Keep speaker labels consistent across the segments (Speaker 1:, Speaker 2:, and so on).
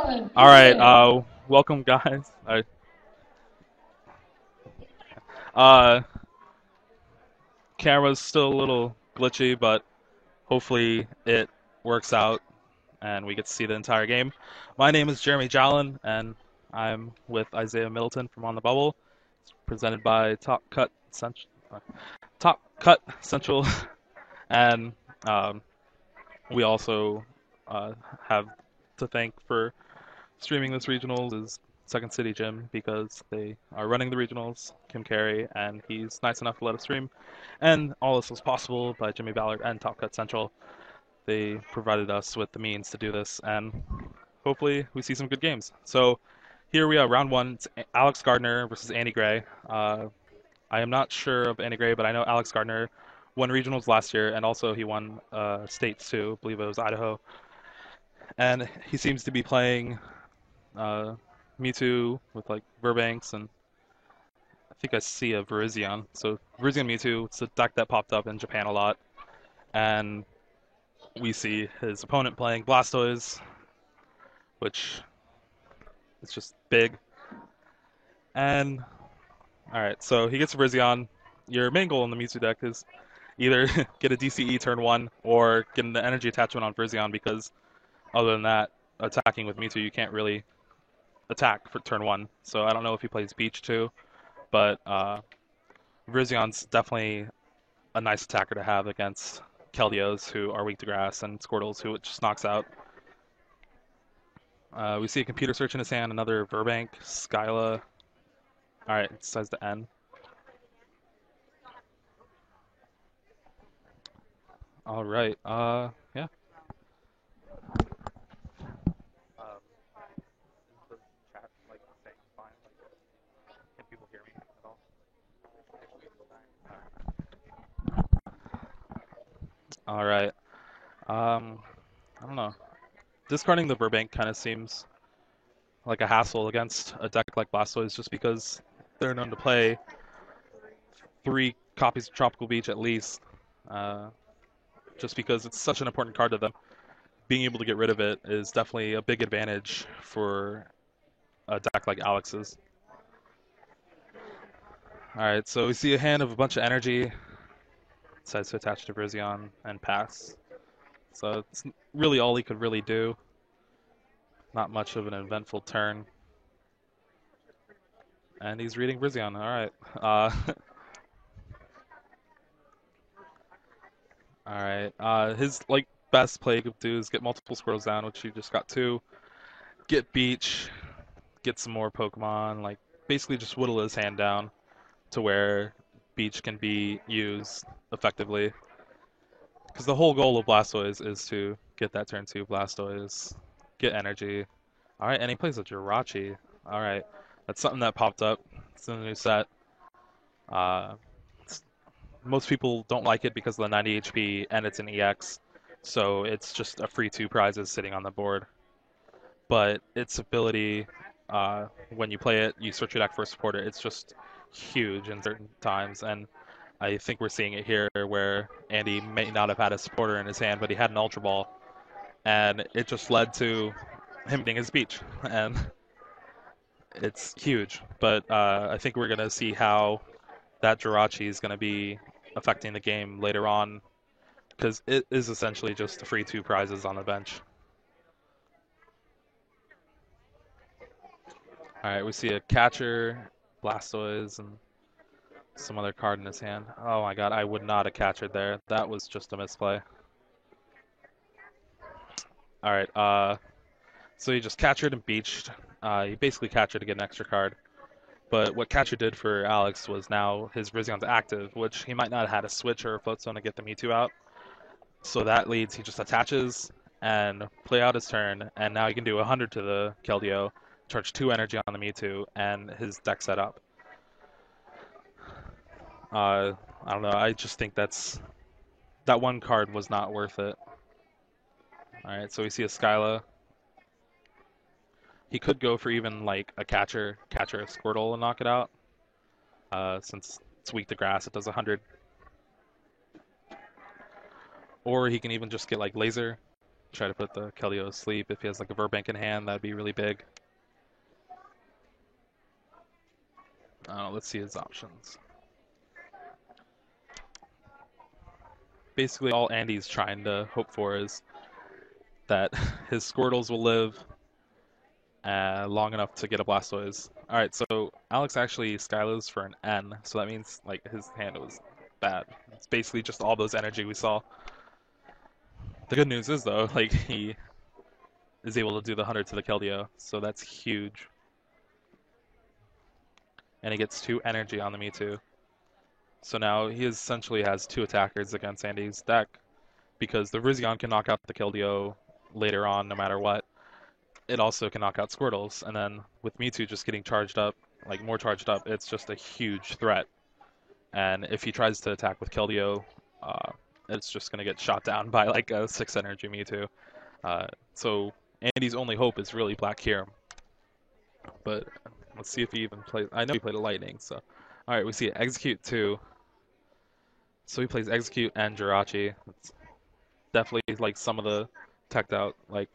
Speaker 1: All right, welcome guys. Uh, Camera's still a little glitchy, but hopefully it works out and we get to see the entire game. My name is Jeremy Jallin, and I'm with Isaiah Middleton from On the Bubble. It's presented by Top Cut Central, and um, we also uh, have to thank for streaming this regionals is Second City Gym because they are running the regionals, Kim Carey, and he's nice enough to let us stream. And all this was possible by Jimmy Ballard and Top Cut Central. They provided us with the means to do this, and hopefully we see some good games. So here we are, round one. It's Alex Gardner versus Andy Gray. I am not sure of Andy Gray, but I know Alex Gardner won regionals last year, and also he won states too. I believe it was Idaho. And he seems to be playing uh, Mewtwo with like Verbanks, and I think I see a Virizion. So Virizion Mewtwo, it's a deck that popped up in Japan a lot, and we see his opponent playing Blastoise, which is just big. And all right, so he gets a Virizion. Your main goal in the Mewtwo deck is either get a DCE turn one or get an energy attachment on Virizion because other than that, attacking with Mewtwo you can't really attack for turn one. So I don't know if he plays Beach too, but Virizzion's definitely a nice attacker to have against Keldeos, who are weak to grass, and Squirtles, who it just knocks out. We see a computer search in his hand, another Verbank, Skyla. Alright, it decides to end. Alright, yeah. Is the chat like saying I'm fine? Like, can people hear me at all? Alright. I don't know. Discarding the Burbank kind of seems like a hassle against a deck like Blastoise just because they're known to play 3 copies of Tropical Beach at least. Uh, just because it's such an important card to them. Being able to get rid of it is definitely a big advantage for a deck like Alex's. Alright, so we see a hand of a bunch of energy. Decides to attach to Virizion and pass. So it's really all he could really do. Not much of an eventful turn. And he's reading Virizion, alright. Alright, his best play could do is get multiple squirrels down, which he just got 2. Get Beach, get some more Pokemon, like basically just whittle his hand down to where Beach can be used effectively. Because the whole goal of Blastoise is to get that turn 2 Blastoise, get energy. Alright, and he plays a Jirachi. Alright, that's something that popped up. It's in the new set. Uh, Most people don't like it because of the 90 HP and it's an EX, so it's just a free 2 prizes sitting on the board. But its ability, when you play it, you search your deck for a supporter. It's just huge in certain times, and I think we're seeing it here where Andy may not have had a supporter in his hand, but he had an Ultra Ball, and it just led to him getting his Beach, and it's huge. But I think we're gonna see how that Jirachi is gonna be affecting the game later on, because it is essentially just the free 2 prizes on the bench. All right, we see a catcher, Blastoise, and some other card in his hand. Oh my god, I would not have catchered there. That was just a misplay. Alright, so he just catchered and beached. He basically catchered to get an extra card. But what catcher did for Alex was now his Virizzion's active, which he might not have had a switch or a float zone to get the Mewtwo out. So that leads, he just attaches and play out his turn, and now he can do 100 to the Keldeo, charge 2 energy on the Mewtwo, and his deck set up. I don't know. I just think that one card was not worth it. All right, so we see a Skyla. He could go for even like a catcher a Squirtle and knock it out. Since it's weak to grass, it does 100. Or he can even just get like Laser try to put the Keldeo to sleep. If he has like a Verbank in hand, that'd be really big. Let's see his options. Basically, all Andy's trying to hope for is that his Squirtles will live long enough to get a Blastoise. Alright, so Alex actually Skylo's for an N, so that means like his hand was bad. It's basically just all those energy we saw. The good news is though, like he is able to do the 100 to the Keldeo, so that's huge. And he gets 2 energy on the Mewtwo. So now he essentially has 2 attackers against Andy's deck, because the Virizion can knock out the Keldeo later on no matter what. It also can knock out Squirtles, and then with Mewtwo just getting charged up, like more charged up, it's just a huge threat. And if he tries to attack with Keldeo, uh, it's just going to get shot down by like a 6 energy Mewtwo. So Andy's only hope is really Black Kyurem. But let's see if he even plays. I know he played a Lightning, so. Alright, we see Execute 2. So he plays Execute and Jirachi. It's definitely like some of the teched out like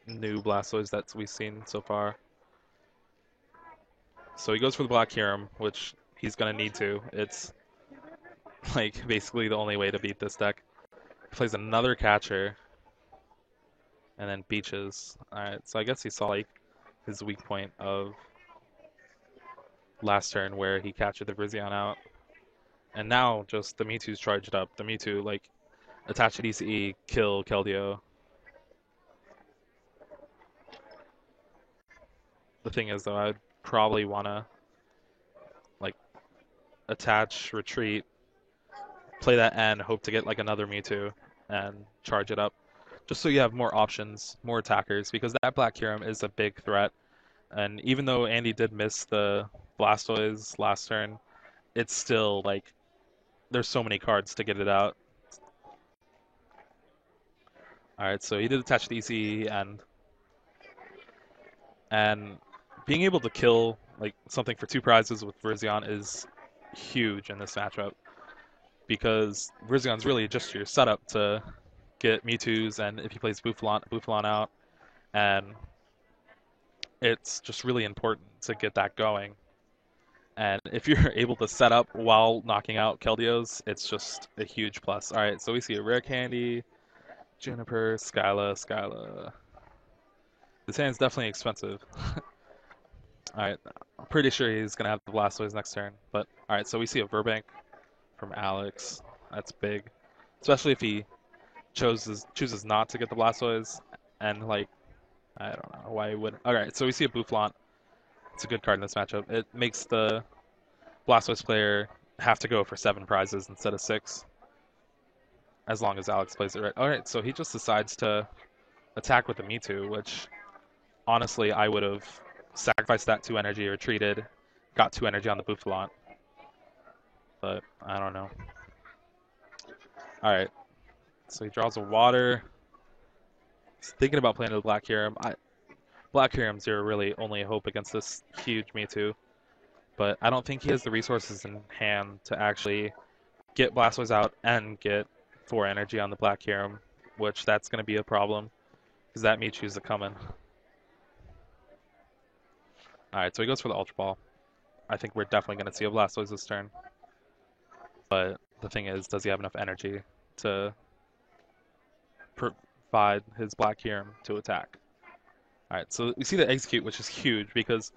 Speaker 1: new Blastoise that we've seen so far. So he goes for the Black Kyurem, which he's gonna need to. It's like basically the only way to beat this deck. He plays another catcher, and then Beaches. Alright, so I guess he saw like his weak point of last turn where he captured the Virizion out. And now just the Mewtwo's charged up. The Mewtwo like attach to DCE, kill Keldeo. The thing is though, I'd probably wanna like attach, retreat, play that N, hope to get like another Mewtwo, and charge it up. Just so you have more options, more attackers, because that Black Kyurem is a big threat. And even though Andy did miss the Blastoise last turn, it's still like there's so many cards to get it out. Alright, so he did attach the EC and being able to kill like something for 2 prizes with Virizion is huge in this matchup, because Virizion's really just your setup to get Mewtwo's, and if he plays Bouffalant out, and it's just really important to get that going. And if you're able to set up while knocking out Keldeo's, it's just a huge plus. Alright, so we see a Rare Candy, Juniper, Skyla. This hand's definitely expensive. Alright, I'm pretty sure he's going to have the Blastoise next turn. But alright, so we see a Verbank from Alex. That's big. Especially if he chooses not to get the Blastoise. And like, I don't know why he wouldn't. Alright, so we see a Bouffalant. It's a good card in this matchup. It makes the Blastoise player have to go for 7 prizes instead of 6. As long as Alex plays it right. Alright, so he just decides to attack with the Mewtwo, which honestly I would have sacrificed that 2 energy, retreated, got 2 energy on the Bouffalant. But I don't know. Alright, so he draws a water. He's thinking about playing with Black Kyurem. Black Kyurem's your really only hope against this huge Mewtwo. But I don't think he has the resources in hand to actually get Blastoise out and get 4 energy on the Black Kyurem, which that's going to be a problem, because that Mewtwo's a coming. Alright, so he goes for the Ultra Ball. I think we're definitely going to see a Blastoise this turn. But the thing is, does he have enough energy to provide his Black Kyurem to attack? Alright, so we see the Execute, which is huge, because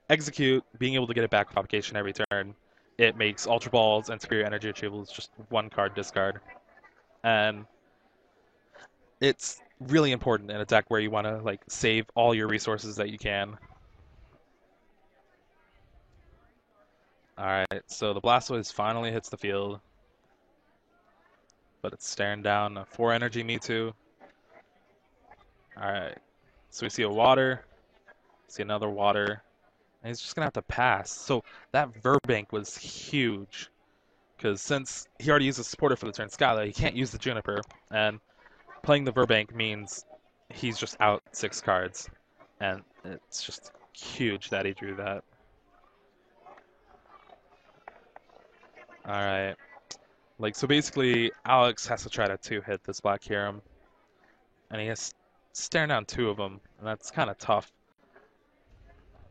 Speaker 1: Execute, being able to get it back with Propagation every turn, it makes Ultra Balls and Superior Energy Retrievals just 1 card discard. And it's really important in a deck where you want to like save all your resources that you can. Alright, so the Blastoise finally hits the field. But it's staring down a 4 energy Mewtwo. Alright, so we see a water, see another water, and he's just going to have to pass. So that Verbank was huge, because since he already used a supporter for the turn Skyla, he can't use the Juniper, and playing the Verbank means he's just out 6 cards, and it's just huge that he drew that. Alright, like so basically Alex has to try to 2-hit this Black Kyurem, and he has staring down two of them, and that's kind of tough.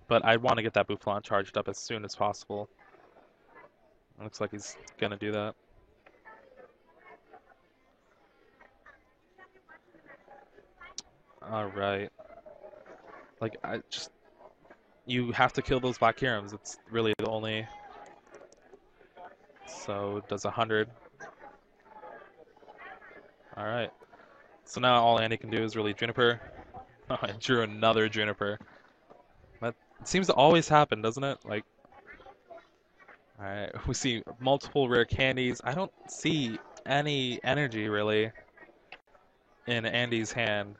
Speaker 1: But I want to get that Boufflant charged up as soon as possible. It looks like he's gonna do that. All right. Like you have to kill those Black Hirams. It's really the only. So it does 100. All right. So now all Andy can do is really Juniper. Oh, I drew another Juniper. That seems to always happen, doesn't it? Like, all right, we see multiple rare candies. I don't see any energy really in Andy's hand.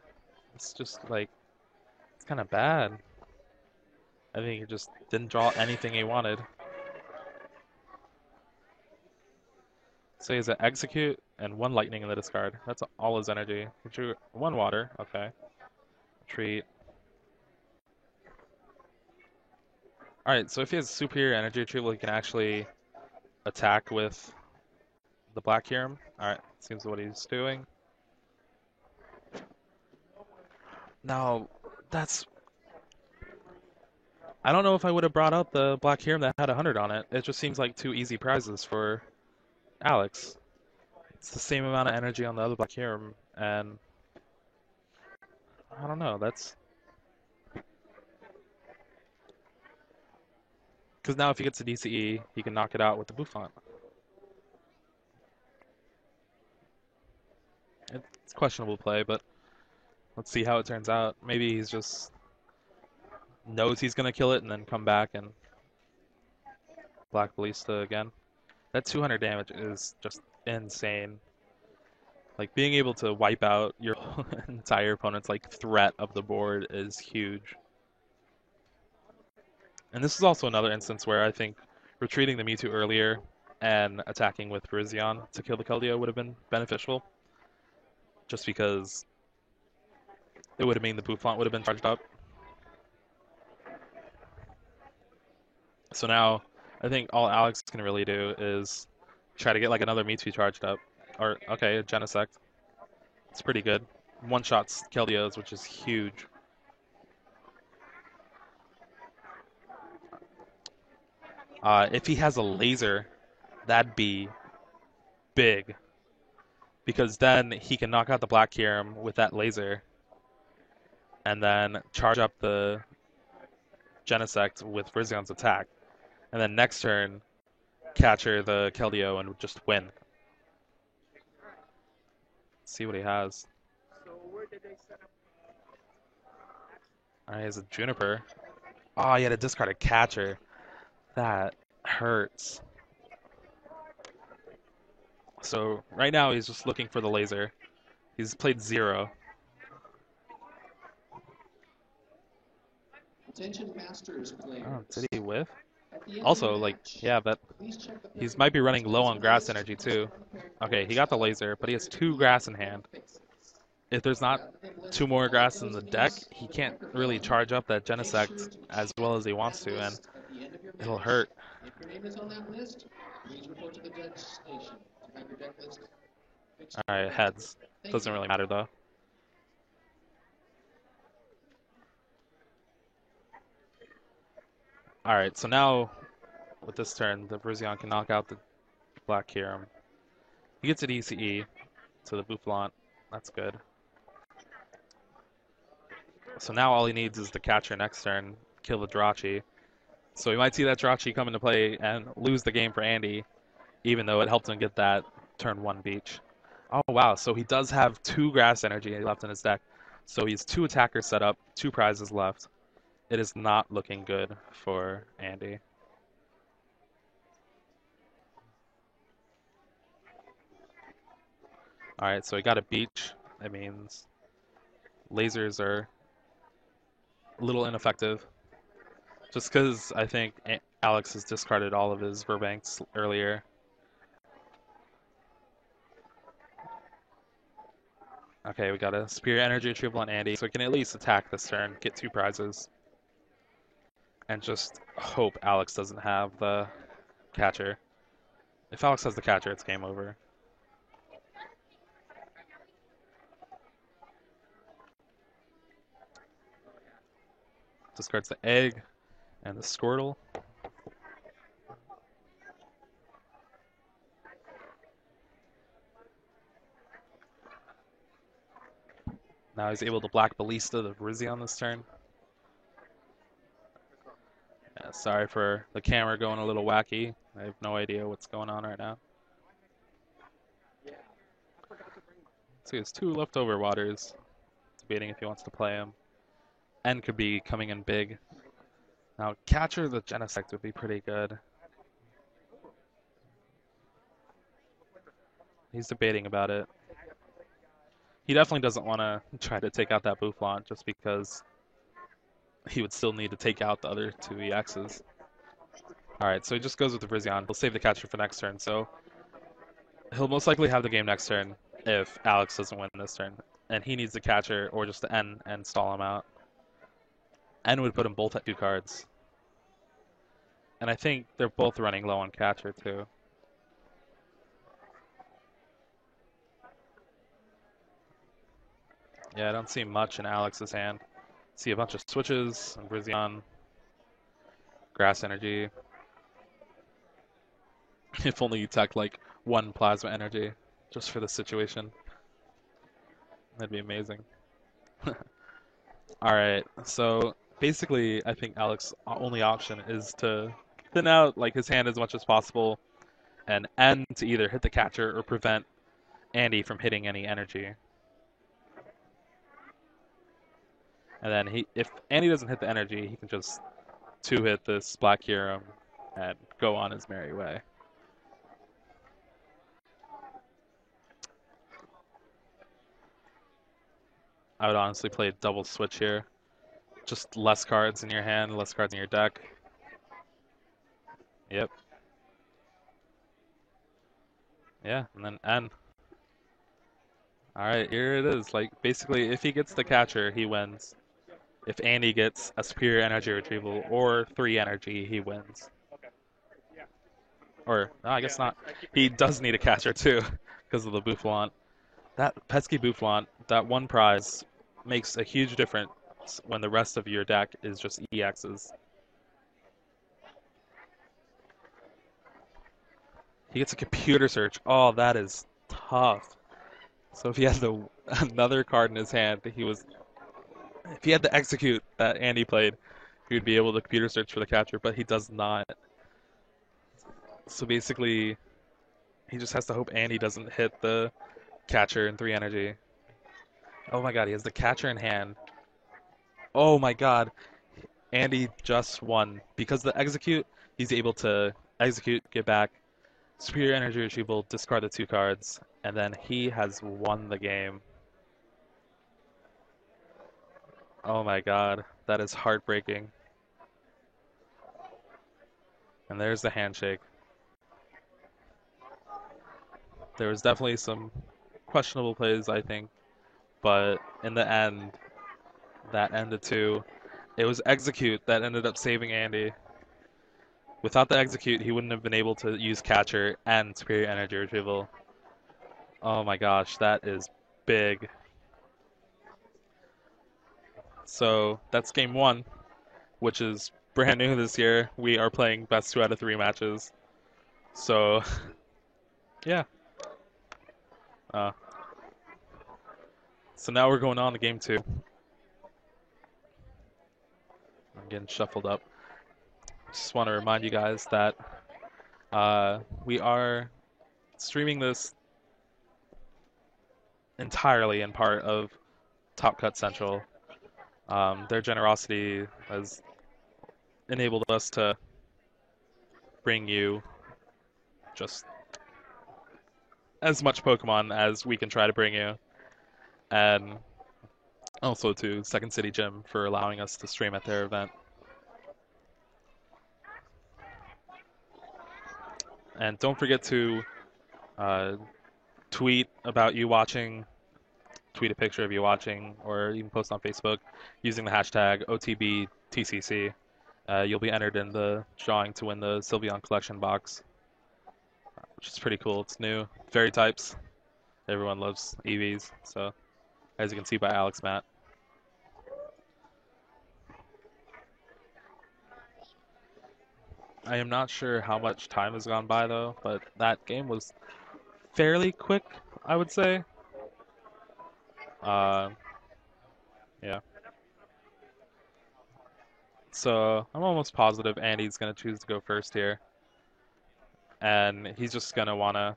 Speaker 1: It's just like it's kind of bad. I think he just didn't draw anything he wanted. So he has an execute and one lightning in the discard. That's all his energy. He drew one water. Okay. Treat. Alright, so if he has superior energy retrieval, he can actually attack with the Black Hiram. Alright, seems what he's doing. Now, that's... I don't know if I would have brought out the Black Hiram that had 100 on it. It just seems like two easy prizes for Alex. It's the same amount of energy on the other Black Hiram, and... I don't know, that's... Because now if he gets a DCE, he can knock it out with the Bouffant. It's questionable play, but let's see how it turns out. Maybe he's just knows he's gonna kill it and then come back and Black Ballista again. That 200 damage is just insane. Like being able to wipe out your entire opponent's like threat of the board is huge. And this is also another instance where I think retreating the Mewtwo earlier and attacking with Virizion to kill the Keldeo would have been beneficial. Just because it would have mean the Bouffant would have been charged up. So now I think all Alex can really do is try to get like another Mewtwo charged up. Or, okay, a Genesect. It's pretty good. One-shots Keldeos, which is huge. If he has a laser, that'd be big. Because then he can knock out the Black Hiram with that laser. And then charge up the Genesect with Virizzion's attack. And then next turn, catcher the Keldeo and just win. Let's see what he has. Alright, he has a Juniper. Oh, he had to discard a catcher. That hurts. So right now he's just looking for the laser. He's played 0.
Speaker 2: Attention Masters players.
Speaker 1: Oh, did he whiff? Also, like, yeah, but he might be running low on grass energy too. Okay, he got the laser, but he has 2 grass in hand. If there's not 2 more grass in the deck, he can't really charge up that Genesect as well as he wants to, and it'll hurt.
Speaker 2: If your name is on that list, please report to the judge station to have your deck list.
Speaker 1: Alright, heads. Doesn't really matter though. Alright, so now with this turn, the Virizion can knock out the Black Hiram. He gets an ECE to the Boufflant. That's good. So now all he needs is the catcher next turn, kill the Jirachi. So we might see that Jirachi come into play and lose the game for Andy, even though it helped him get that turn 1 beach. Oh wow, so he does have 2 grass energy left in his deck. So he's 2 attackers set up, 2 prizes left. It is not looking good for Andy. Alright, so he got a beach. That means lasers are a little ineffective. Just because I think Alex has discarded all of his Burbanks earlier. Okay, we got a Superior Energy Retrieval on Andy, so we can at least attack this turn, get 2 prizes. And just hope Alex doesn't have the catcher. If Alex has the catcher, it's game over. discards the egg and the Squirtle. Now he's able to Black Ballista the Virizion this turn. Yeah, sorry for the camera going a little wacky. I have no idea what's going on right now. So he has 2 leftover waters. Debating if he wants to play him. N could be coming in big. Now, Catcher the Genesect would be pretty good. He's debating about it. He definitely doesn't want to try to take out that Boufflant just because he would still need to take out the other 2 EXs. Alright, so he just goes with the Virizion. He'll save the Catcher for next turn, so he'll most likely have the game next turn if Alex doesn't win this turn. And he needs the Catcher or just the N and stall him out. N would put them both at 2 cards. And I think they're both running low on Catcher too. Yeah, I don't see much in Alex's hand. See a bunch of switches, and Virizion, Grass Energy. If only you tech like 1 Plasma Energy, just for the situation. That'd be amazing. Alright, so basically I think Alex's only option is to thin out like his hand as much as possible, and N to either hit the Catcher or prevent Andy from hitting any energy. And then if Andy doesn't hit the energy, he can just 2-hit this Black Kyurem and go on his merry way. I would honestly play a double switch here. Just less cards in your hand, less cards in your deck. Yep. Yeah, and then N. Alright, here it is. Like, basically, if he gets the Catcher, he wins. If Andy gets a Superior Energy Retrieval or 3 energy, he wins. Or, no, I guess not. He does need a Catcher too, because of the Boufflant. That pesky Boufflant, that 1 prize, makes a huge difference when the rest of your deck is just EXs. He gets a Computer Search. Oh, that is tough. So if he had another card in his hand, if he had the Execute that Andy played, he would be able to Computer Search for the Catcher, but he does not. So basically, he just has to hope Andy doesn't hit the Catcher in 3 energy. Oh my god, he has the Catcher in hand. Oh my god, Andy just won. Because the Execute, he's able to execute, get back, Superior Energy Retrieval, discard the 2 cards, and then he has won the game. Oh my god, that is heartbreaking. And there's the handshake. There was definitely some questionable plays, I think, but in the end, that ended too. It was Execute that ended up saving Andy. Without the Execute, he wouldn't have been able to use Catcher and Superior Energy Retrieval. Oh my gosh, that is big. So that's game 1, which is brand new this year. We are playing best 2 out of 3 matches. So, yeah. So now we're going on to game 2. I'm getting shuffled up. Just want to remind you guys that we are streaming this entirely in part of Top Cut Central. Their generosity has enabled us to bring you just as much Pokemon as we can try to bring you. And also to Second City Gym for allowing us to stream at their event. And don't forget to tweet about you watching, tweet a picture of you watching, or even post on Facebook using the hashtag OTBTCC. You'll be entered in the drawing to win the Sylveon Collection box, which is pretty cool. It's new. Fairy types. Everyone loves EVs, so as you can see by Alex Matt. I am not sure how much time has gone by though, but that game was fairly quick, I would say. Uh, yeah. So I'm almost positive Andy's gonna choose to go first here, and he's just gonna wanna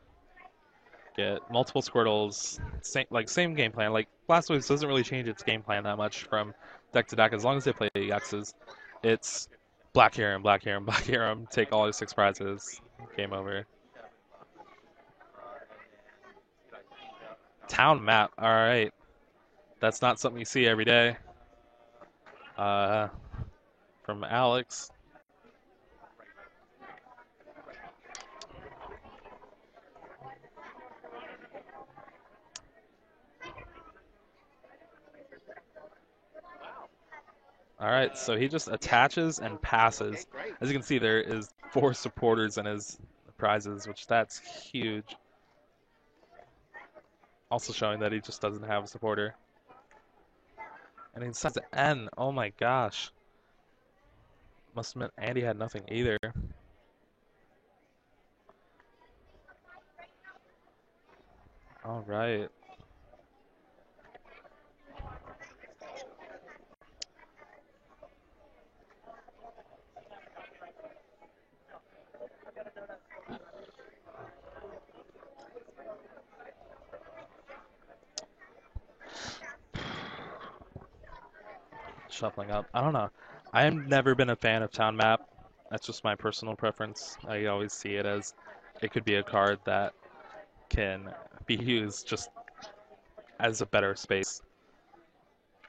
Speaker 1: get multiple Squirtles, same game plan. Like Blastoise doesn't really change its game plan that much from deck to deck as long as they play X's. It's Black Harem, Black Harem, Black Harem, take all your 6 prizes, game over. Town map, alright. That's not something you see every day. Uh, from Alex. Alright, so he just attaches and passes. As you can see, there is 4 supporters in his prizes, which that's huge. Also showing that he just doesn't have a supporter. And he decides to N. Oh my gosh. Must have meant Andy had nothing either. Alright. Shuffling up. I don't know. I've never been a fan of Town Map. That's just my personal preference. I always see it as it could be a card that can be used just as a better space.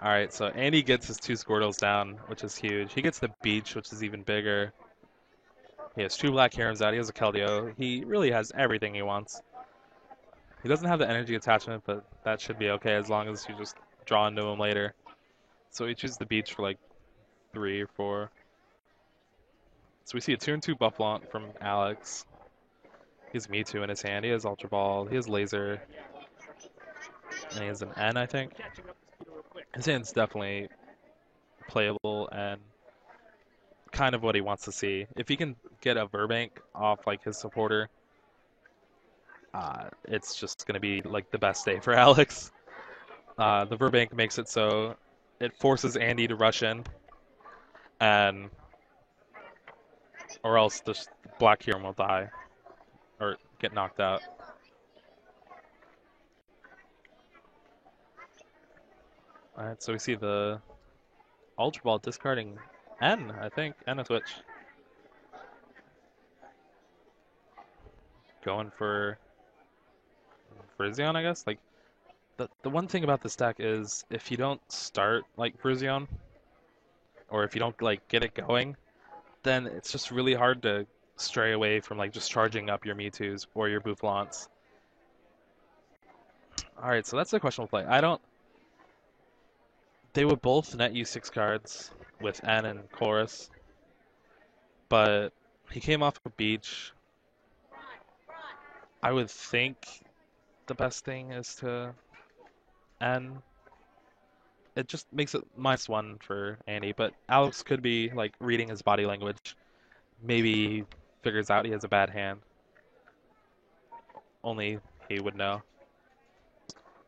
Speaker 1: Alright, so Andy gets his 2 Squirtles down, which is huge. He gets the Beach, which is even bigger. He has 2 Black Herons out. He has a Keldeo. He really has everything he wants. He doesn't have the energy attachment, but that should be okay as long as you just draw into him later. So he chooses the Beach for like 3 or 4. So we see a 2 and 2 Buffalont from Alex. He has Mewtwo in his hand. He has Ultra Ball. He has Laser. And he has an N, I think. His hand's definitely playable and kind of what he wants to see. If he can get a Verbank off like his supporter, it's just going to be like the best day for Alex. The Verbank makes it so it forces Andy to rush in, and or else the Black Hero will die or get knocked out. Alright, so we see the Ultra Ball discarding N, I think, and a Switch. Going for Virizion, I guess. Like the one thing about this deck is if you don't start like Virizion, or if you don't like get it going, then it's just really hard to stray away from like just charging up your Mewtwo's or your Bouffalants. Alright, so that's the questionable play. I don't. They would both net you 6 cards with N and Chorus, but he came off a Beach. I would think the best thing is to N. It just makes it -1 for Andy, but Alex could be like reading his body language. Maybe he figures out he has a bad hand. Only he would know.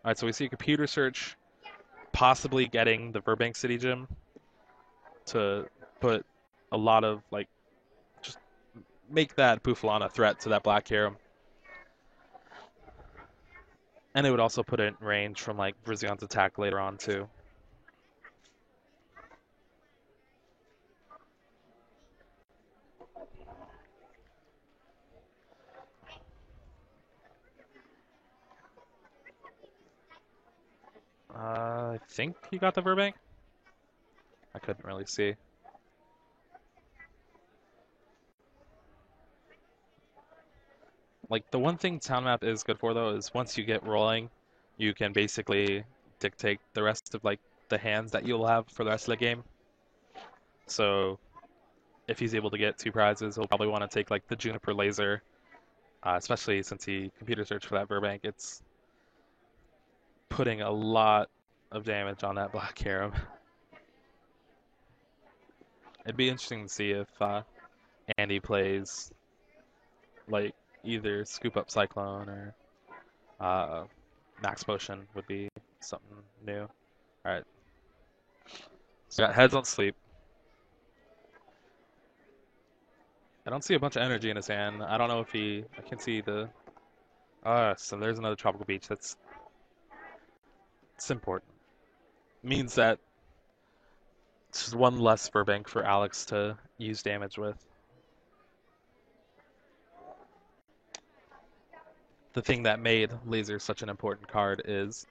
Speaker 1: Alright, so we see a computer search, possibly getting the Burbank City Gym to put a lot of like just make that Bouffalon a threat to that Black Hero. And it would also put it in range from like Virizzion's attack later on too. I think he got the Burbank. I couldn't really see. Like the one thing Town Map is good for though is once you get rolling, you can basically dictate the rest of like the hands that you'll have for the rest of the game. So if he's able to get 2 prizes, he'll probably want to take like the Juniper Laser, especially since he computer searched for that Burbank. It's putting a lot of damage on that Black Hero. It'd be interesting to see if Andy plays like either Scoop Up Cyclone or Max Potion would be something new. Alright, so got Heads on Sleep. I don't see a bunch of energy in his hand. I don't know if I can see the... so there's another Tropical Beach. It's important. Means that it's just one less Burbank for Alex to use damage with. The thing that made Laser such an important card is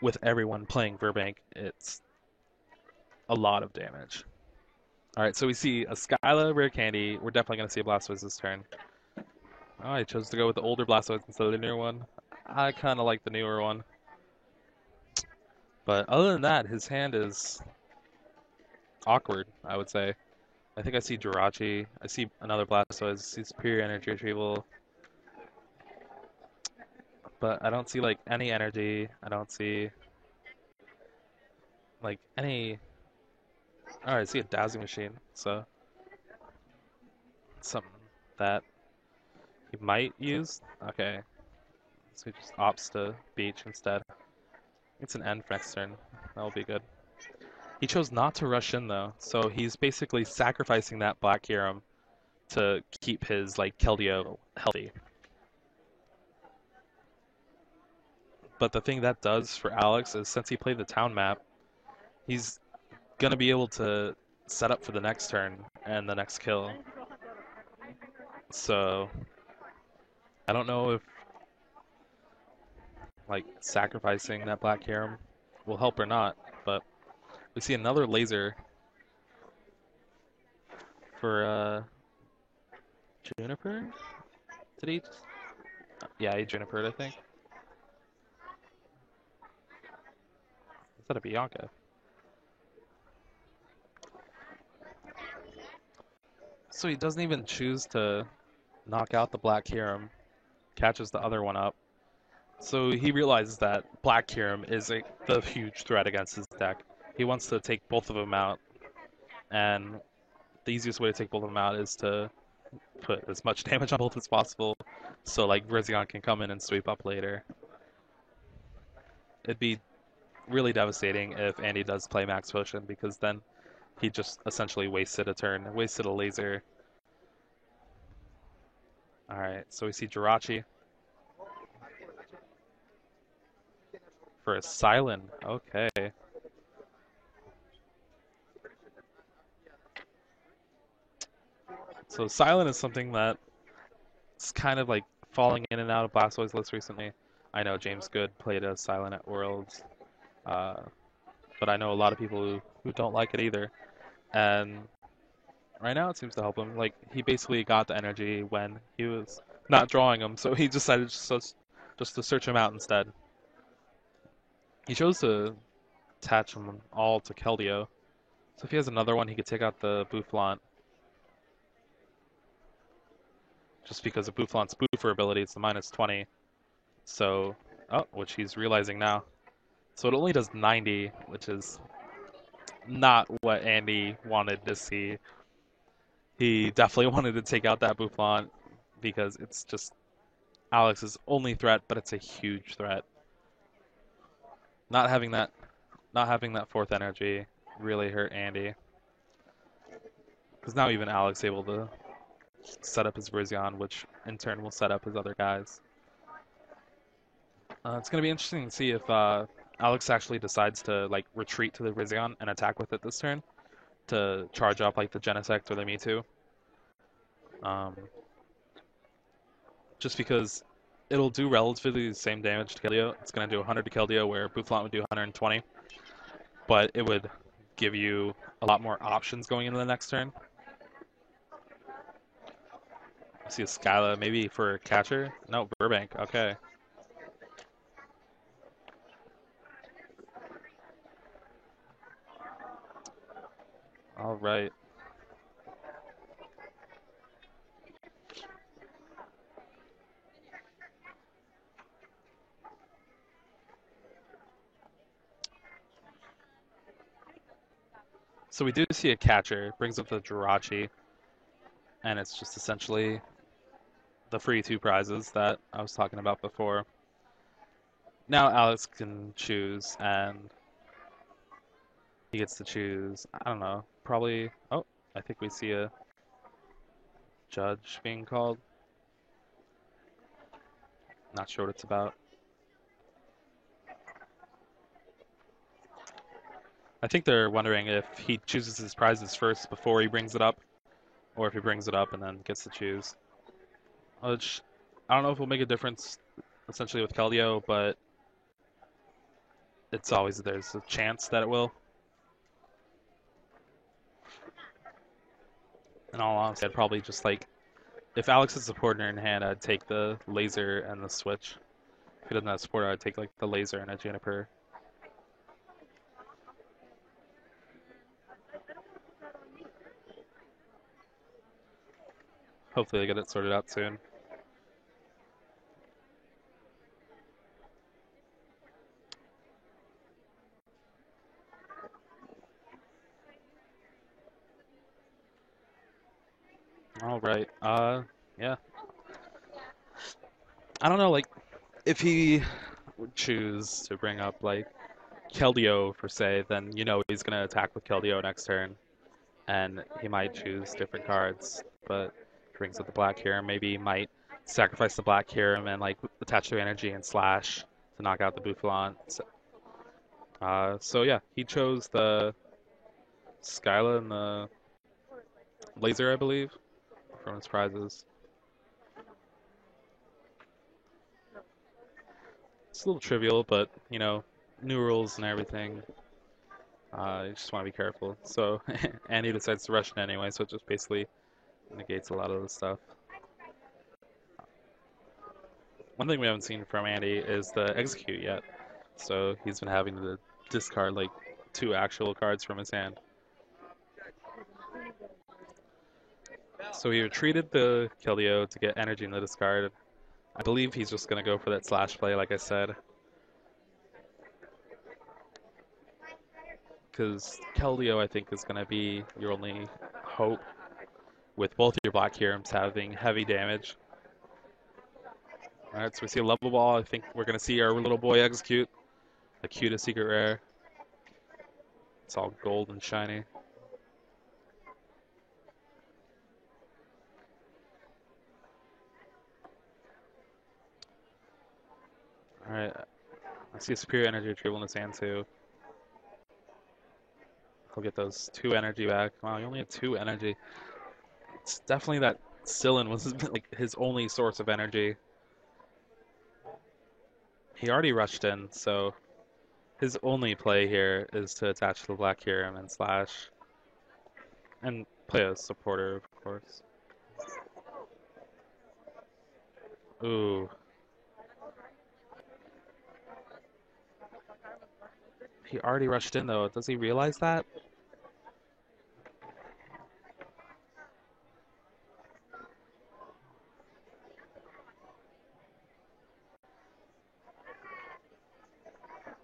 Speaker 1: with everyone playing Burbank, it's a lot of damage. Alright, so we see a Skyla, Rare Candy. We're definitely going to see a Blastoise this turn. Oh, I chose to go with the older Blastoise instead of the newer one. I kind of like the newer one. But other than that, his hand is awkward, I would say. I think I see Jirachi. I see another Blastoise. I see Superior Energy Retrieval. But I don't see, like, any energy. I don't see, like, any... Alright, I see a Dazzling Machine, so... Something that he might use. Okay. So he just opts to Beach instead. It's an end for next turn. That'll be good. He chose not to rush in though, so he's basically sacrificing that Black Kyurem to keep his like Keldeo healthy. But the thing that does for Alex is since he played the town map, he's gonna be able to set up for the next turn and the next kill. So I don't know if like sacrificing that Black Kyurem will help or not, but we see another Laser for Juniper? Did he? Yeah, he Junipered, I think. Is that a Bianca? So he doesn't even choose to knock out the Black Kyurem, catches the other one up. So he realizes that Black Kyurem is the huge threat against his deck. He wants to take both of them out, and the easiest way to take both of them out is to put as much damage on both as possible, so like Virizion can come in and sweep up later. It'd be really devastating if Andy does play Max Potion, because then he just essentially wasted a turn, wasted a Laser. Alright, so we see Jirachi for a Silent. Okay. So Silent is something that's kind of like falling in and out of Blastoise lists recently. I know James Good played as Silent at Worlds, but I know a lot of people who don't like it either. And right now it seems to help him. Like, he basically got the energy when he was not drawing him, so he decided just to search him out instead. He chose to attach them all to Keldeo. So if he has another one, he could take out the Boufflant. Just because of Boufflant's Booffer ability, it's the -20. So, which he's realizing now. So it only does 90, which is not what Andy wanted to see. He definitely wanted to take out that Boufflant because it's just Alex's only threat, but it's a huge threat. Not having that fourth energy really hurt Andy. Because now even Alex is able to set up his Virizion, which in turn will set up his other guys. It's going to be interesting to see if Alex actually decides to like retreat to the Virizion and attack with it this turn to charge up like the Genesect or the Mewtwo. Just because it'll do relatively the same damage to Keldeo. It's going to do 100 to Keldeo where Boufflant would do 120. But it would give you a lot more options going into the next turn. I see a Skyla, maybe for catcher? No, Burbank, okay. Alright. So we do see a catcher, brings up the Jirachi. and it's just essentially the free two prizes that I was talking about before. Now Alex can choose, and he gets to choose, I don't know, probably, oh, I think we see a judge being called. Not sure what it's about. I think they're wondering if he chooses his prizes first before he brings it up, or if he brings it up and then gets to choose. Which, I don't know if it'll make a difference essentially with Keldeo, but it's always, there's a chance that it will. In all honesty, I'd probably just like, if Alex has a supporter in hand, I'd take the laser and the switch. If he doesn't have a supporter, I'd take like the laser and a Juniper. Hopefully they get it sorted out soon. All right. Yeah. I don't know, like, if he would choose to bring up like Keldeo per se, then you know he's gonna attack with Keldeo next turn, and he might choose different cards. But if he brings up the Black Hero, maybe he might sacrifice the Black Hero and like attach to energy and slash to knock out the Bouffalon. So yeah, he chose the Skyla and the Laser, I believe, from his prizes. It's a little trivial, but you know, new rules and everything. You just want to be careful. So, and he decides to rush it anyway, so it just basically negates a lot of the stuff. One thing we haven't seen from Andy is the execute yet. So he's been having to discard like 2 actual cards from his hand. So he retreated the Keldeo to get energy in the discard. I believe he's just going to go for that slash play, like I said. Because Keldeo, I think, is going to be your only hope with both your Black Heroes having heavy damage. Alright, so we see a level ball. I think we're going to see our little boy execute. The cutest secret rare. It's all gold and shiny. Alright, I see a superior energy retrieval in his hand too. He'll get those 2 energy back. Wow, he only had 2 energy. It's definitely that Sillin was like his only source of energy. He already rushed in, so his only play here is to attach to the Black Hero and slash. And play a supporter, of course. Ooh. He already rushed in though. Does he realize that?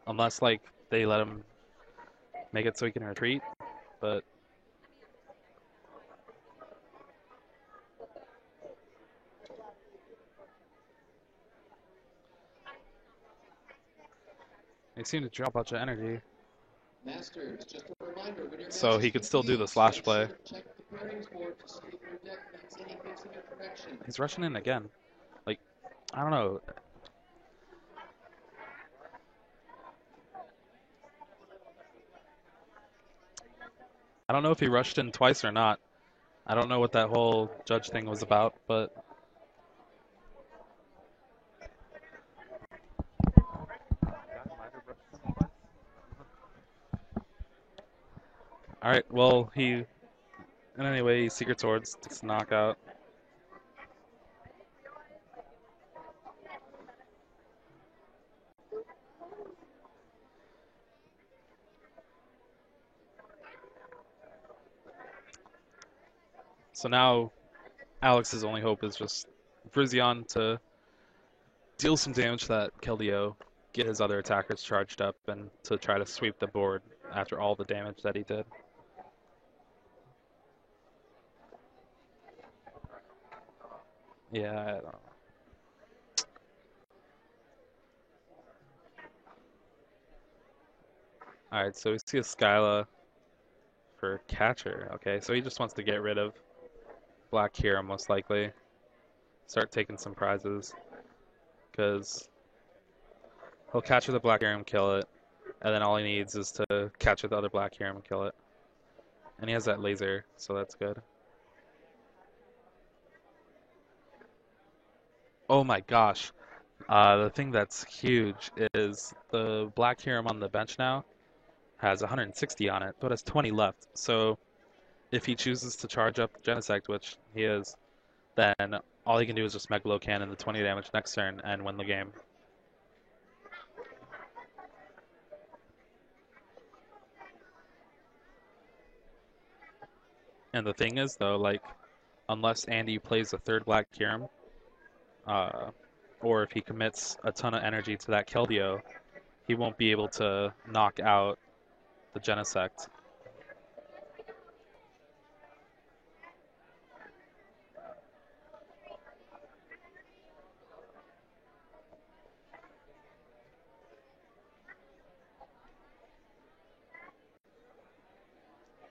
Speaker 1: Unless like they let him make it so he can retreat, but they seem to drop a bunch of energy.
Speaker 2: Masters, just a reminder, when your
Speaker 1: So he
Speaker 2: masters
Speaker 1: could still do the
Speaker 2: confused,
Speaker 1: slash
Speaker 2: make
Speaker 1: play.
Speaker 2: sure to check the pairings board to see if your deck needs any basic introduction.
Speaker 1: He's rushing in again. Like, I don't know. I don't know if he rushed in twice or not. I don't know what that whole judge thing was about, but all right. Well, he in any way, Secret Swords takes a knockout. So now Alex's only hope is just Virizion to deal some damage to that Keldeo, get his other attackers charged up, and to try to sweep the board after all the damage that he did. Yeah, I don't know. Alright, so we see a Skyla for catcher. Okay, so he just wants to get rid of Black Hero most likely. Start taking some prizes. Because he'll capture the Black Hero and kill it. And then all he needs is to capture the other Black Hero and kill it. And he has that laser, so that's good. Oh my gosh. The thing that's huge is the Black Hero on the bench now has 160 on it, but has 20 left. So if he chooses to charge up Genesect, which he is, then all he can do is just Megalo Cannon the 20 damage next turn and win the game. And the thing is, though, like, unless Andy plays a third Black Kyurem, uh, or if he commits a ton of energy to that Keldeo, he won't be able to knock out the Genesect.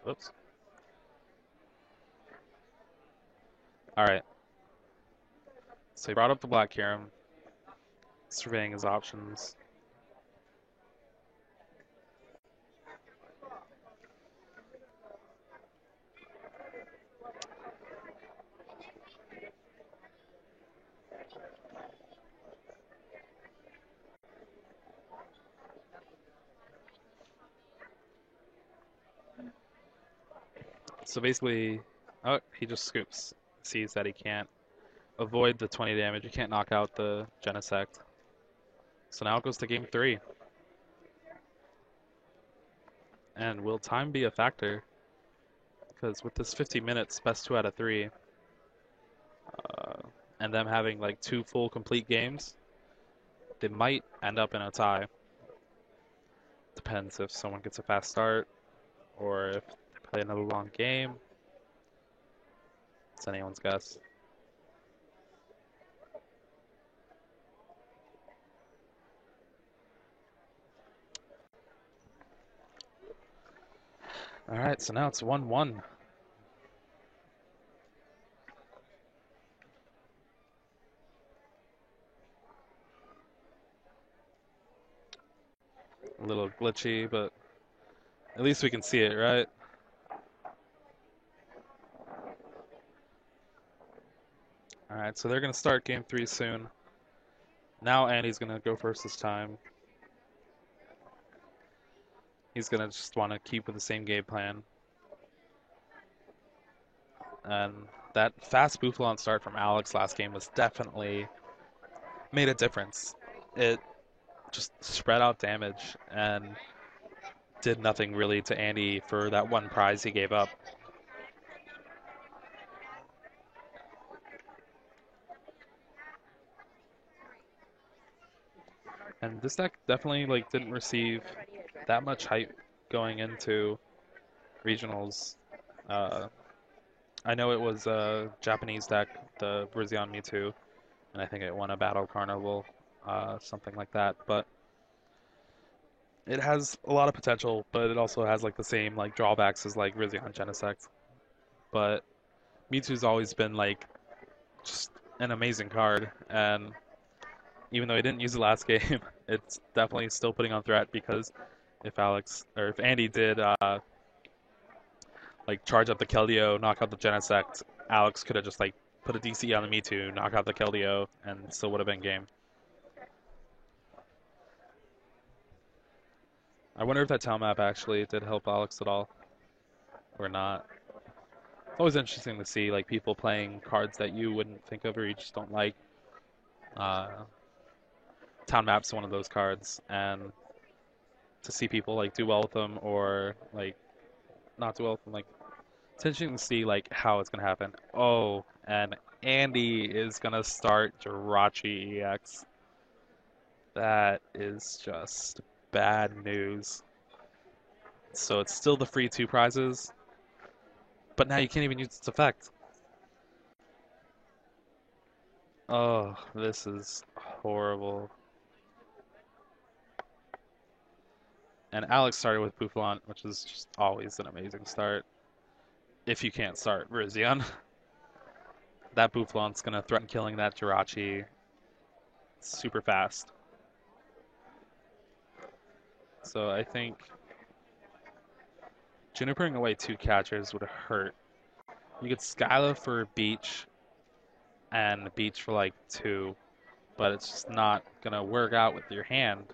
Speaker 1: Oops. Alright, so he brought up the Black Kyurem, surveying his options. So basically, oh, he just scoops. Sees that he can't avoid the 20 damage. He can't knock out the Genesect. So now it goes to game 3. And will time be a factor? Because with this 50 minutes, best 2 out of 3, uh, and them having like 2 full complete games, they might end up in a tie. Depends if someone gets a fast start or if they play another long game. It's anyone's guess. Alright, so now it's 1-1. A little glitchy, but at least we can see it, right? Alright, so they're going to start game 3 soon. Now Andy's going to go first this time. He's going to just want to keep with the same game plan. And that fast Bouffalant start from Alex last game was definitely made a difference. It just spread out damage and did nothing really to Andy for that one prize he gave up. And this deck definitely like didn't receive that much hype going into regionals. Uh, I know it was a Japanese deck, the Brizion Mewtwo, and I think it won a Battle Carnival, something like that. But it has a lot of potential, but it also has like the same like drawbacks as like Brizion Genesect. But Mewtwo's always been like just an amazing card, and even though he didn't use it last game, it's definitely still putting on threat because if Andy did like charge up the Keldeo, knock out the Genesect, Alex could have just like put a DC on the Mewtwo, knock out the Keldeo, and still would have been game. I wonder if that town map actually did help Alex at all, or not. It's always interesting to see like people playing cards that you wouldn't think of or you just don't like. Uh, town map's one of those cards, and to see people like do well with them or like not do well with them, like it's interesting to see like how it's gonna happen. Oh, and Andy is gonna start Jirachi EX. That is just bad news. So it's still the free 2 prizes, but now you can't even use its effect. Oh, this is horrible. And Alex started with Buffon, which is just always an amazing start. If you can't start Rizion, that Buffon's gonna threaten killing that Jirachi super fast. So I think Junipering away two catchers would hurt. You could Skyla for Beach and Beach for like two, but it's just not gonna work out with your hand.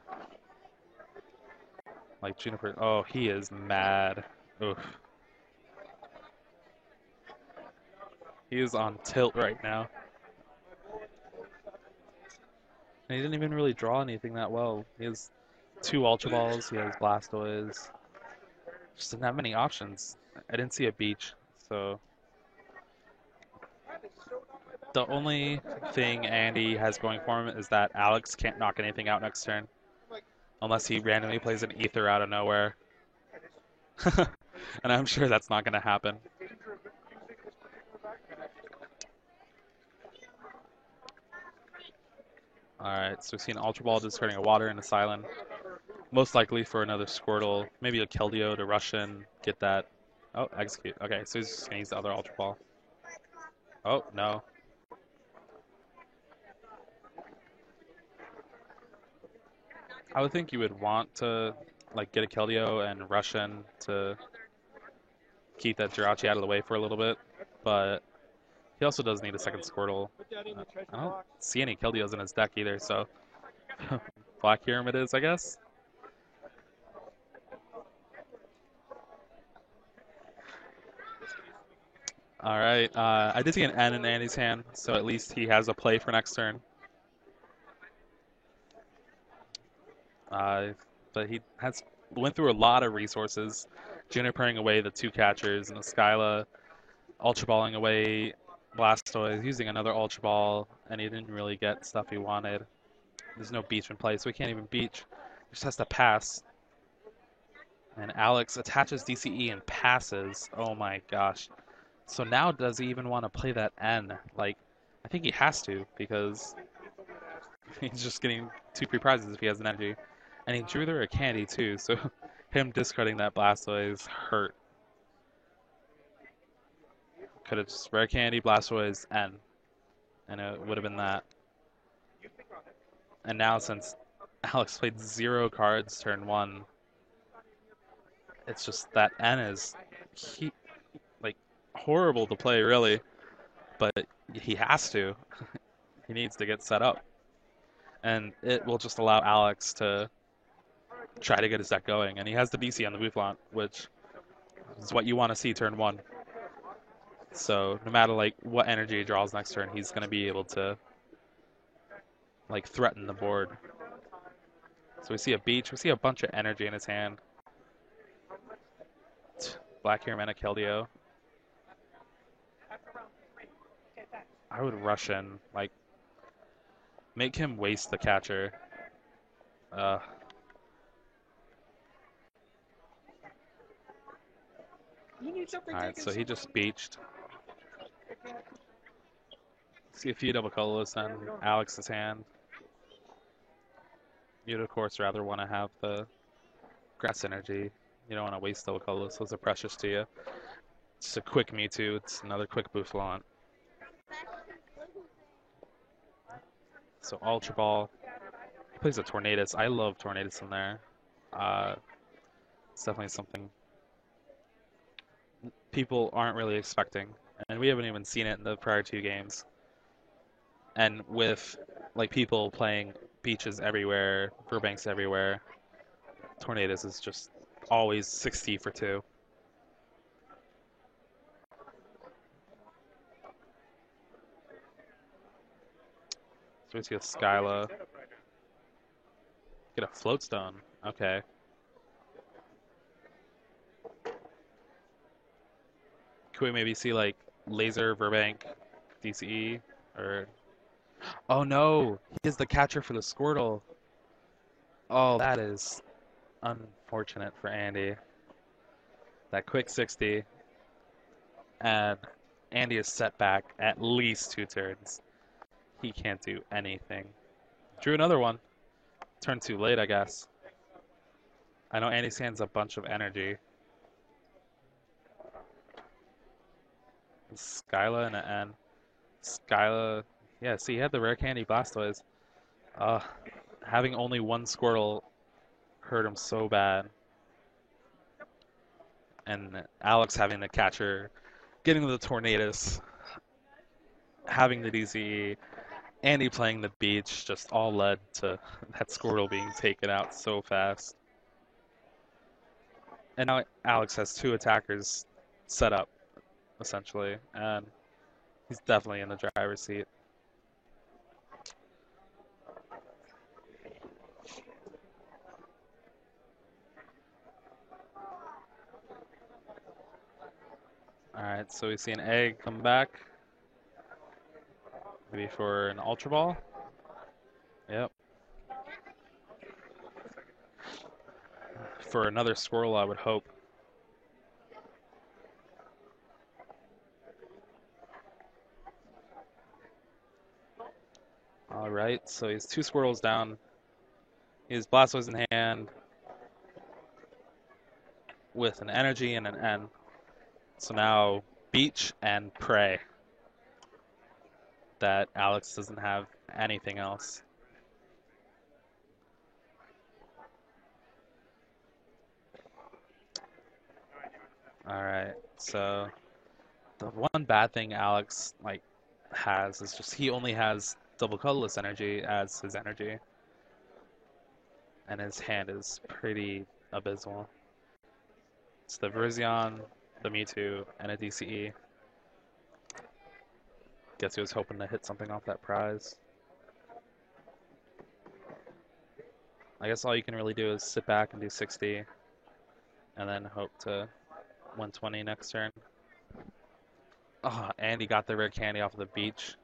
Speaker 1: Like Juniper, oh, he is mad. Oof. He is on tilt right now. And he didn't even really draw anything that well. He has two Ultra Balls, he has Blastoise. Just didn't have many options. I didn't see a Beach, so the only thing Andy has going for him is that Alex can't knock anything out next turn. Unless he randomly plays an Ether out of nowhere. And I'm sure that's not going to happen. Alright, so we've seen Ultra Ball discarding a Water and a Silent. Most likely for another Squirtle. Maybe a Keldeo to rush in, get that. Oh, execute. Okay, so he's just going to use the other Ultra Ball. Oh, no. I would think you would want to like get a Keldeo and rush in to keep that Jirachi out of the way for a little bit, but he also does need a second Squirtle. I don't see any Keldeos in his deck either, so Black Hiram it is, I guess. Alright, I did see an N in Andy's hand, so at least he has a play for next turn. But he went through a lot of resources, Junipering away the two catchers and the Skyla, Ultra Balling away Blastoise, using another Ultra Ball, and he didn't really get stuff he wanted. There's no Beach in play, so he can't even Beach. He just has to pass. And Alex attaches DCE and passes. Oh my gosh. So now does he even want to play that N? Like, I think he has to, because he's just getting two free prizes if he has an energy. And he drew there a candy too, so him discarding that Blastoise hurt. Could have just rare candy, Blastoise, N. And it would have been that. And now since Alex played 0 cards turn 1, it's just that N is like horrible to play really. But he has to. He needs to get set up. And it will just allow Alex to try to get his deck going. And he has the DC on the Buffon, which is what you want to see turn 1. So no matter like what energy he draws next turn, he's going to be able to like threaten the board. So we see a Beach, we see a bunch of energy in his hand. Black Hiram and a Keldeo. I would rush in, like, make him waste the catcher. Alright, so he just beached. See a few double colorless on Alex's hand. You'd of course rather want to have the grass energy. You don't want to waste double colorless, those are precious to you. It's a quick Mewtwo, it's another quick Buffon. So Ultra Ball. He plays a Tornadus. I love Tornadus in there. It's definitely something people aren't really expecting. And we haven't even seen it in the prior 2 games. And with like people playing Beaches everywhere, Burbanks everywhere, Tornadus is just always 60 for 2. So we see a Skyla. Get a Floatstone. Okay. Could we maybe see like Laser, Burbank, DCE, or... Oh no! He is the catcher for the Squirtle. Oh, that is unfortunate for Andy. That quick 60. And Andy is set back at least 2 turns. He can't do anything. Drew another one. Turned too late, I guess. I know Andy Sands a bunch of energy. Skyla and an N. Skyla, yeah, see, he had the rare candy Blastoise. Uh, Having only one Squirtle hurt him so bad. And Alex having the catcher, getting the Tornadus, having the DZE, Andy playing the beach, just all led to that Squirtle being taken out so fast. And now Alex has two attackers set up, essentially, and he's definitely in the driver's seat. Alright, so we see an egg come back. Maybe for an Ultra Ball. Yep. For another Squirrel, I would hope. Alright, so he's two Squirrels down. He has Blastoise in hand with an Energy and an N. So now Beach and Prey. That Alex doesn't have anything else. Alright, so the one bad thing Alex has is just he only has double colorless energy as his energy. And his hand is pretty abysmal. It's the Virizion, the Mewtwo, and a DCE. Guess he was hoping to hit something off that prize. I guess all you can really do is sit back and do 60, and then hope to 120 next turn. Oh, and he got the rare candy off of the beach.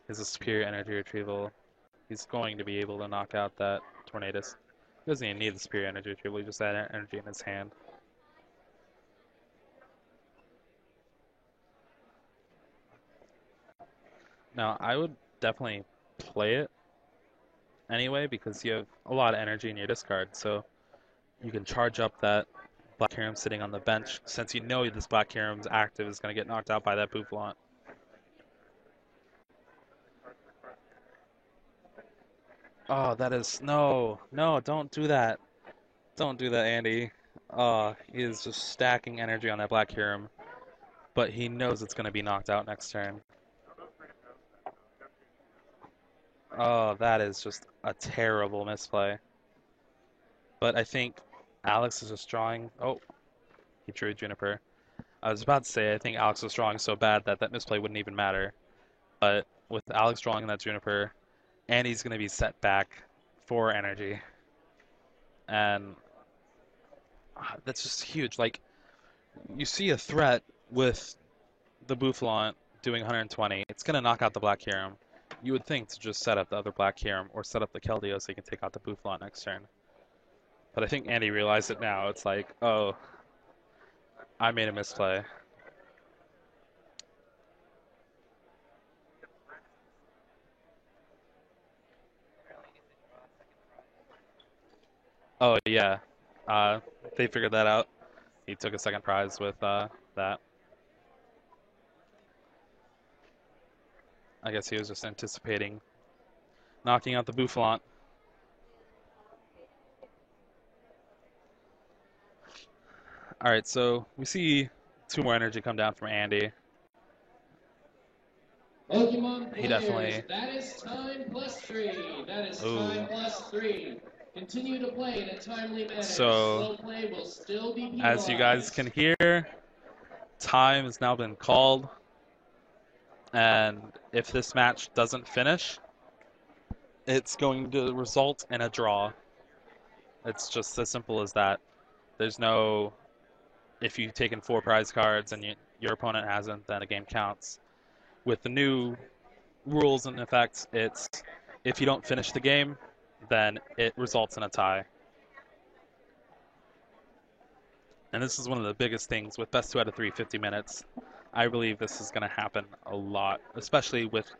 Speaker 1: He's a superior energy retrieval. He's going to be able to knock out that Tornadus. He doesn't even need the superior energy retrieval, he just had energy in his hand. Now, I would definitely play it anyway because you have a lot of energy in your discard, so you can charge up that Black Kyurem sitting on the bench since you know this Black Kyurem's active is going to get knocked out by that Bouffalant. Oh, that is... No, don't do that. Don't do that, Andy. He is just stacking energy on that Black Kyurem, but he knows it's going to be knocked out next turn. Oh, that is just a terrible misplay. But I think Alex is just drawing... Oh, he drew Juniper. I was about to say, I think Alex was drawing so bad that that misplay wouldn't even matter. But with Alex drawing that Juniper, Andy's going to be set back for energy. And that's just huge. Like, you see a threat with the Bouffalant doing 120. It's going to knock out the Black Kyurem. You would think to just set up the other Black Kyurem or set up the Keldeo so you can take out the Bouffalant next turn. But I think Andy realized it now. It's like, oh, I made a misplay. Oh, yeah. They figured that out. He took a second prize with that. I guess he was just anticipating knocking out the Bouffalant. Alright, so we see two more energy come down from Andy.
Speaker 2: Pokemon
Speaker 1: He
Speaker 2: players,
Speaker 1: definitely...
Speaker 2: that is time plus 3. That is
Speaker 1: Ooh.
Speaker 2: time plus 3. Continue to play in a timely manner.
Speaker 1: So,
Speaker 2: Slow play will still be penalized.
Speaker 1: as you guys can hear, time has now been called. And if this match doesn't finish, it's going to result in a draw. It's just as simple as that. There's no, if you've taken 4 prize cards and your opponent hasn't, then a game counts. With the new rules in effect, it's if you don't finish the game, then it results in a tie. And this is one of the biggest things with best 2 out of 3 50 minutes. I believe this is going to happen a lot, especially with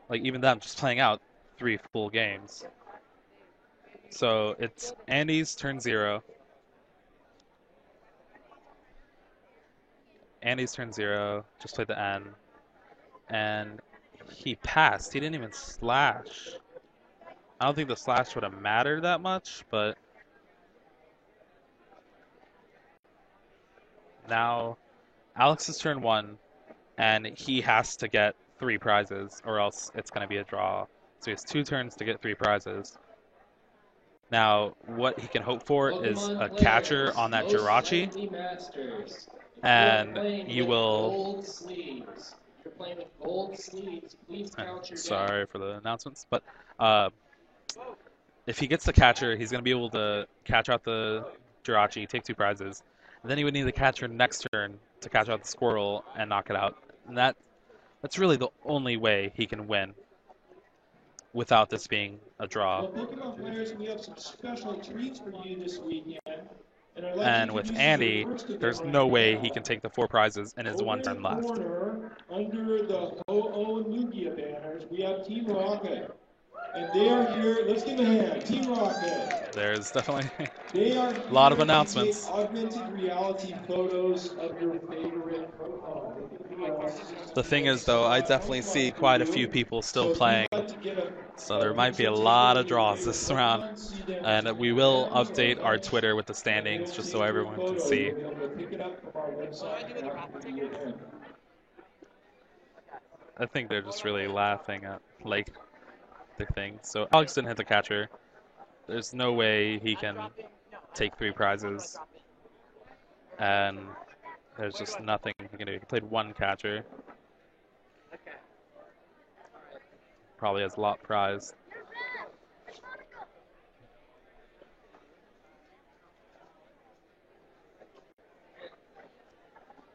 Speaker 1: like even them just playing out 3 full games. So it's Andy's turn 0. Andy's turn 0. Just played the N. And he passed. He didn't even slash. I don't think the slash would have mattered that much, but now Alex's turn 1, and he has to get 3 prizes, or else it's going to be a draw. So he has 2 turns to get 3 prizes. Now, what he can hope for is a catcher on that Jirachi, and you will. Sorry for the announcements, but if he gets the catcher, he's going to be able to catch out the Jirachi, take 2 prizes, and then he would need the catcher next turn to catch out the squirrel and knock it out. And that's really the only way he can win without this being a draw.
Speaker 3: Well, Pokemon players, we have some special treats for you this weekend.
Speaker 1: And with Andy, there's no way he can take the 4 prizes in his 1 turn left.
Speaker 3: Under the Ho-Oh and Lugia banners, we have Team Rocket. And they are here. Let's give a hand. Team Rocket.
Speaker 1: There's definitely
Speaker 3: a
Speaker 1: lot of announcements.
Speaker 3: Augmented reality photos of your favorite Pokemon.
Speaker 1: The thing is, though, I definitely see quite a few people still playing. So there might be a lot of draws this round. And we will update our Twitter with the standings just so everyone can see. I think they're just really laughing at, like, the thing. So Alex didn't hit the catcher. There's no way he can take 3 prizes. And there's just nothing he can do. He played 1 catcher. Probably has a lot prized.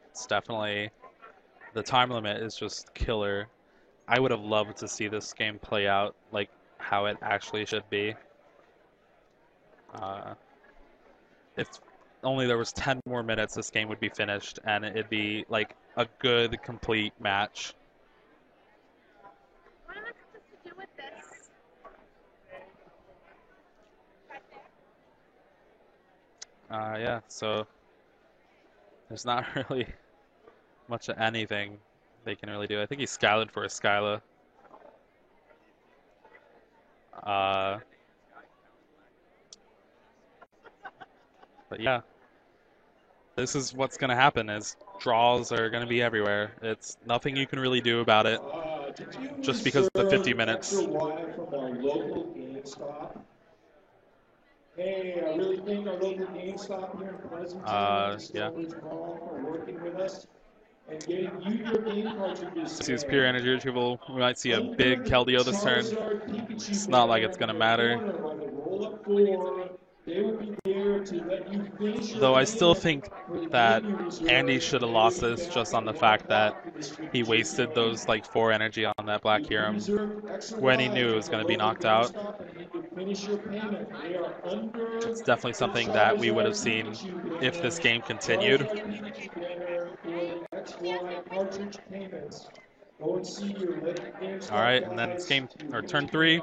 Speaker 1: It's definitely, the time limit is just killer. I would have loved to see this game play out like how it actually should be. If only there was 10 more minutes, this game would be finished, and it'd be like a good, complete match.
Speaker 4: What am I supposed to do with this?
Speaker 1: Yeah, so there's not really much of anything they can really do. I think he Skylared for a Skyla. But yeah, this is what's going to happen is draws are going to be everywhere. It's nothing you can really do about it just because of the 50 minutes.
Speaker 3: Hey, I really thank our local GameStop here in Pleasanton for working with us and getting you your game cartridges.
Speaker 1: This is pure energy retrieval. We might see a big Keldeo this turn. It's not like it's going to matter. Though I still think that Andy should have lost this just on the fact that he wasted those like 4 energy on that Black Hiram when he knew it was going to be knocked out. It's definitely something that we would have seen if this game continued. Alright, and then it's turn 3.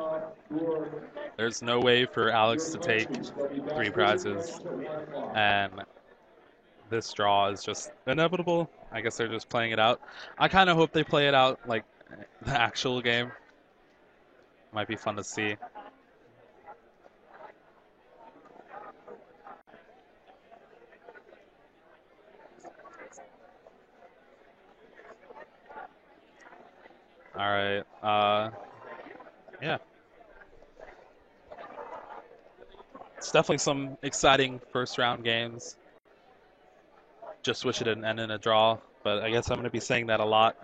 Speaker 1: There's no way for Alex to take 3 prizes, and this draw is just inevitable. I guess they're just playing it out. I kind of hope they play it out like the actual game. Might be fun to see. Alright, yeah. It's definitely some exciting first round games. Just wish it didn't end in a draw, but I guess I'm going to be saying that a lot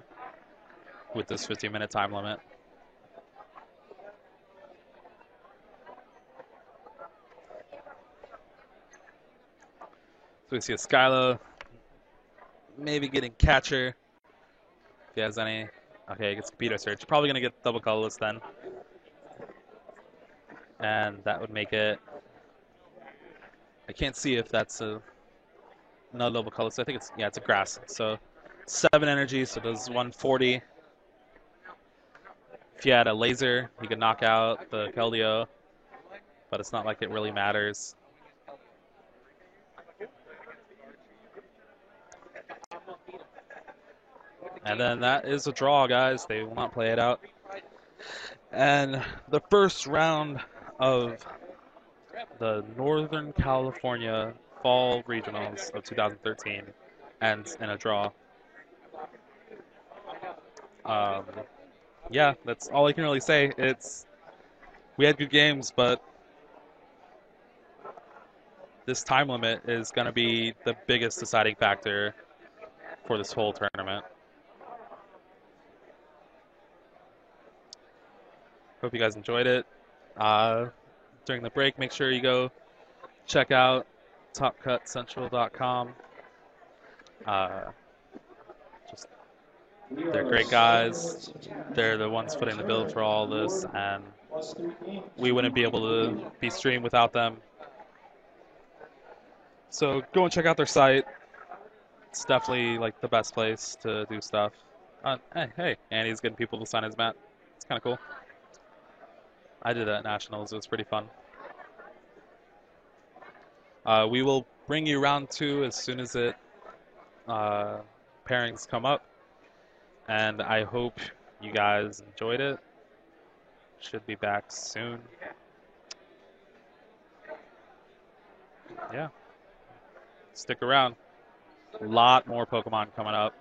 Speaker 1: with this 15-minute time limit. So we see a Skyla, maybe getting catcher, if he has any. Okay, he gets Speedo Search. Probably going to get double colorless then. And that would make it... I can't see if that's no double colorless. I think it's a grass. So 7 energy, so it does 140. If you had a laser, you could knock out the Keldeo, but it's not like it really matters. And then that is a draw, guys. They will not play it out. And the first round of the Northern California Fall Regionals of 2013 ends in a draw. Yeah, that's all I can really say. We had good games, but this time limit is going to be the biggest deciding factor for this whole tournament. Hope you guys enjoyed it. During the break, make sure you go check out TopCutCentral.com. They're great guys. They're the ones footing the bill for all this, and we wouldn't be able to be streamed without them. So go and check out their site. It's definitely like the best place to do stuff. Hey, Andy's getting people to sign his mat. It's kind of cool. I did that at Nationals. It was pretty fun. We will bring you round 2 as soon as pairings come up. And I hope you guys enjoyed it. Should be back soon. Yeah. Stick around. A lot more Pokemon coming up.